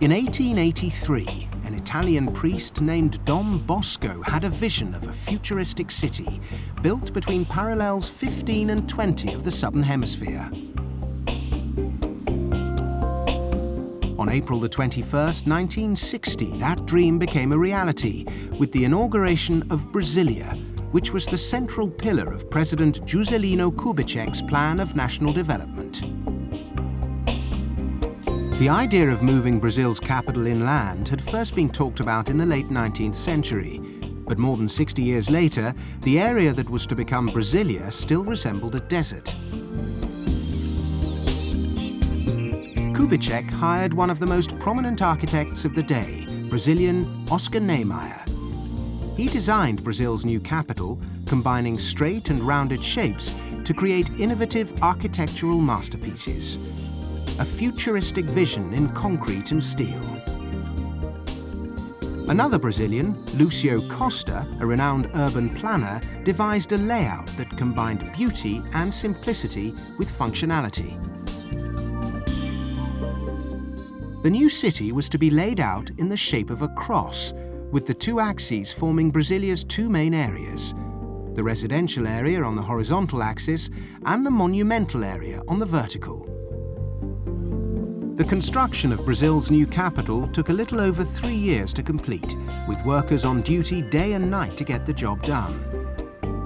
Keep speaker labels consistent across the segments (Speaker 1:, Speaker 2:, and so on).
Speaker 1: In 1883, an Italian priest named Dom Bosco had a vision of a futuristic city built between parallels 15 and 20 of the Southern Hemisphere. On April the 21st, 1960, that dream became a reality with the inauguration of Brasilia, which was the central pillar of President Juscelino Kubitschek's plan of national development. The idea of moving Brazil's capital inland had first been talked about in the late 19th century, but more than 60 years later, the area that was to become Brasilia still resembled a desert. Kubitschek hired one of the most prominent architects of the day, Brazilian Oscar Niemeyer. He designed Brazil's new capital, combining straight and rounded shapes to create innovative architectural masterpieces. A futuristic vision in concrete and steel. Another Brazilian, Lucio Costa, a renowned urban planner, devised a layout that combined beauty and simplicity with functionality. The new city was to be laid out in the shape of a cross, with the two axes forming Brasilia's two main areas, the residential area on the horizontal axis and the monumental area on the vertical. The construction of Brazil's new capital took a little over 3 years to complete, with workers on duty day and night to get the job done.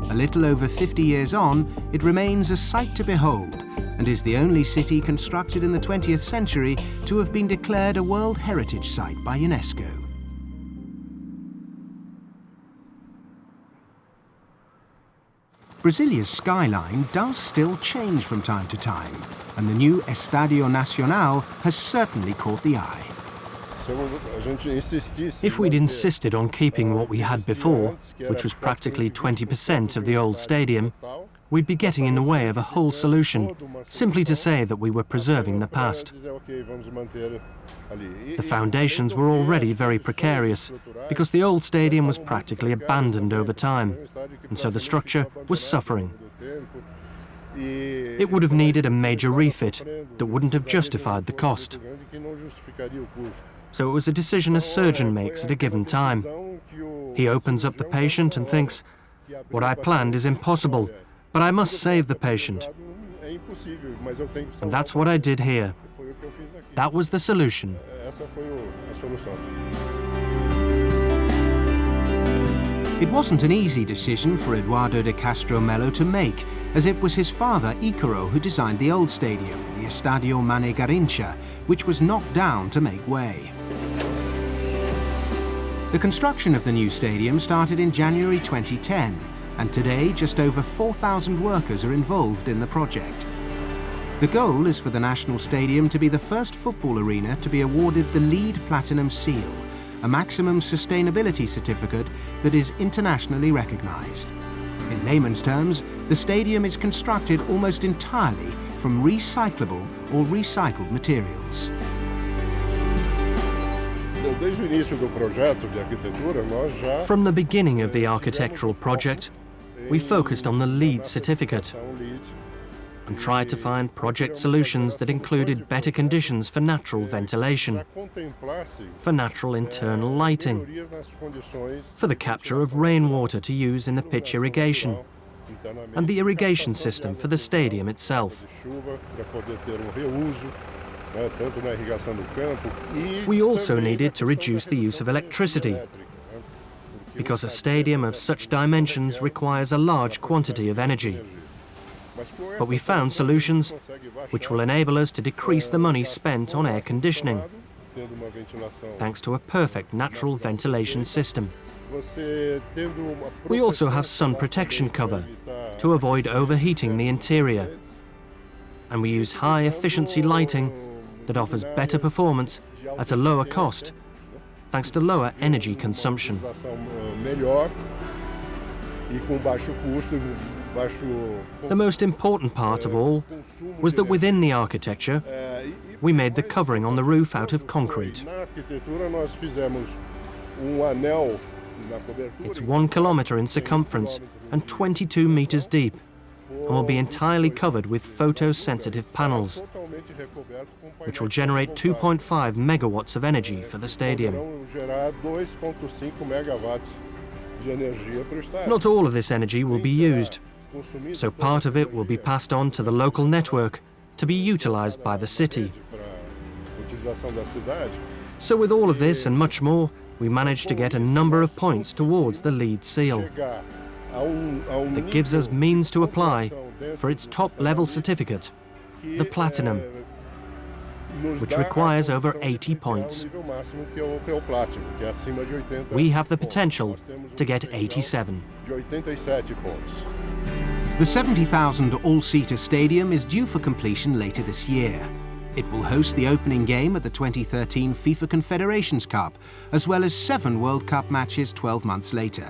Speaker 1: A little over 50 years on, it remains a sight to behold and is the only city constructed in the 20th century to have been declared a World Heritage Site by UNESCO. Brasilia's skyline does still change from time to time, and the new Estadio Nacional has certainly caught the eye.
Speaker 2: If we'd insisted on keeping what we had before, which was practically 20% of the old stadium, we'd be getting in the way of a whole solution, simply to say that we were preserving the past. The foundations were already very precarious, because the old stadium was practically abandoned over time, and so the structure was suffering. It would have needed a major refit that wouldn't have justified the cost. So it was a decision a surgeon makes at a given time. He opens up the patient and thinks, "What I planned is impossible, but I must save the patient." And that's what I did here. That was the solution.
Speaker 1: It wasn't an easy decision for Eduardo de Castro Melo to make, as it was his father, Icaro, who designed the old stadium, the Estadio Mané Garrincha, which was knocked down to make way. The construction of the new stadium started in January 2010, and today just over 4,000 workers are involved in the project. The goal is for the National Stadium to be the first football arena to be awarded the LEED Platinum Seal, a maximum sustainability certificate that is internationally recognized. In layman's terms, the stadium is constructed almost entirely from recyclable or recycled materials.
Speaker 2: From the beginning of the architectural project, we focused on the LEED certificate and tried to find project solutions that included better conditions for natural ventilation, for natural internal lighting, for the capture of rainwater to use in the pitch irrigation, and the irrigation system for the stadium itself. We also needed to reduce the use of electricity, because a stadium of such dimensions requires a large quantity of energy. But we found solutions which will enable us to decrease the money spent on air conditioning, thanks to a perfect natural ventilation system. We also have sun protection cover to avoid overheating the interior, and we use high-efficiency lighting that offers better performance at a lower cost, thanks to lower energy consumption. The most important part of all was that within the architecture, we made the covering on the roof out of concrete. It's 1 kilometer in circumference and 22 meters deep, and will be entirely covered with photosensitive panels, which will generate 2.5 megawatts of energy for the stadium. Not all of this energy will be used, so part of it will be passed on to the local network to be utilized by the city. So with all of this and much more, we managed to get a number of points towards the LEED seal. That gives us means to apply for its top-level certificate, the Platinum, which requires over 80 points. We have the potential to get 87.
Speaker 1: The 70,000 all-seater stadium is due for completion later this year. It will host the opening game at the 2013 FIFA Confederations Cup, as well as 7 World Cup matches 12 months later.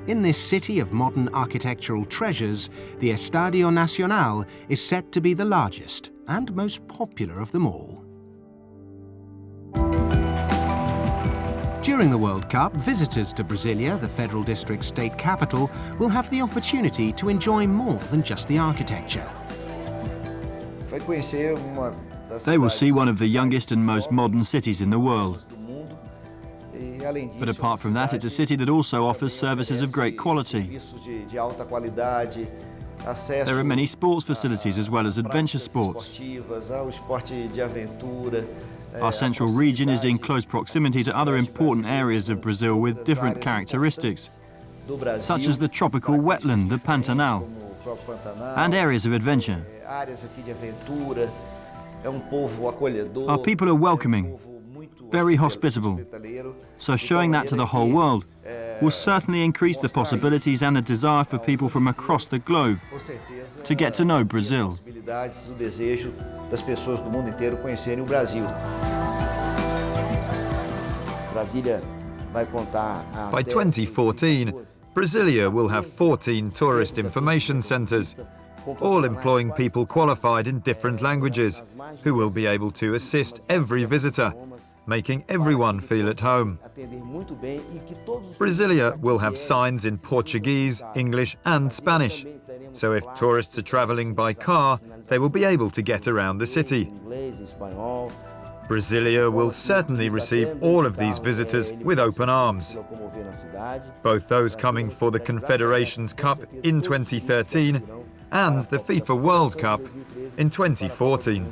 Speaker 1: In this city of modern architectural treasures, the Estadio Nacional is set to be the largest and most popular of them all. During the World Cup, visitors to Brasilia, the Federal District state capital, will have the opportunity to enjoy more than just the architecture.
Speaker 3: They will see one of the youngest and most modern cities in the world. But apart from that, it's a city that also offers services of great quality. There are many sports facilities as well as adventure sports. Our central region is in close proximity to other important areas of Brazil with different characteristics, such as the tropical wetland, the Pantanal, and areas of adventure. Our people are welcoming, very hospitable, so showing that to the whole world will certainly increase the possibilities and the desire for people from across the globe to get to know Brazil.
Speaker 4: By 2014, Brasilia will have 14 tourist information centres, all employing people qualified in different languages, who will be able to assist every visitor, making everyone feel at home. Brasilia will have signs in Portuguese, English and Spanish, so if tourists are travelling by car, they will be able to get around the city. Brasilia will certainly receive all of these visitors with open arms, both those coming for the Confederations Cup in 2013 and the FIFA World Cup in 2014.